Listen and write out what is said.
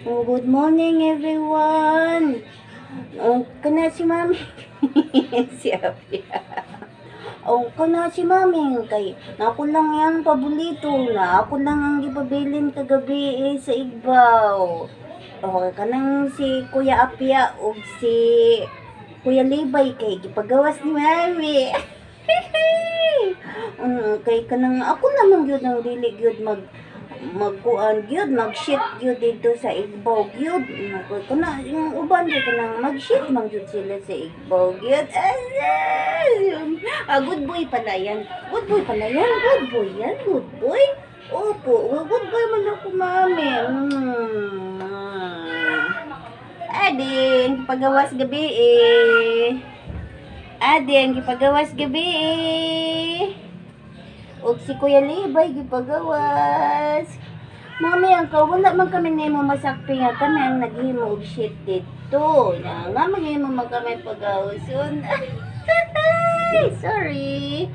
Oh, good morning everyone. Oh, kana si Mami. Si Apia. Oh, kana si Mami kay nako lang yang paborito na ako lang ang gipabilin kagabi sa Igbaw. Oh, kanang si Kuya Apia ug si Kuya Libay kay gipagawas ni Mami. Kay kanang ako naman gyud ang dili gyud magkuan gyud mag-shit gyud dito sa Igbaw gyud kana yung uban gyud kanang mag-shit man gyud sila sa Igbaw gyud. Good boy pala yan, good boy pala yan, good boy yan, good boy. Opo, good boy man ako, Mami. Ading pagawas gabi Ading gipagawas gabi ug si Kuya Libay gipagawas. Mami, ang wala man kami nimo masakpi nga kami ang naghimo og shit dito. Nga maghimo man kami pagawason. Sorry.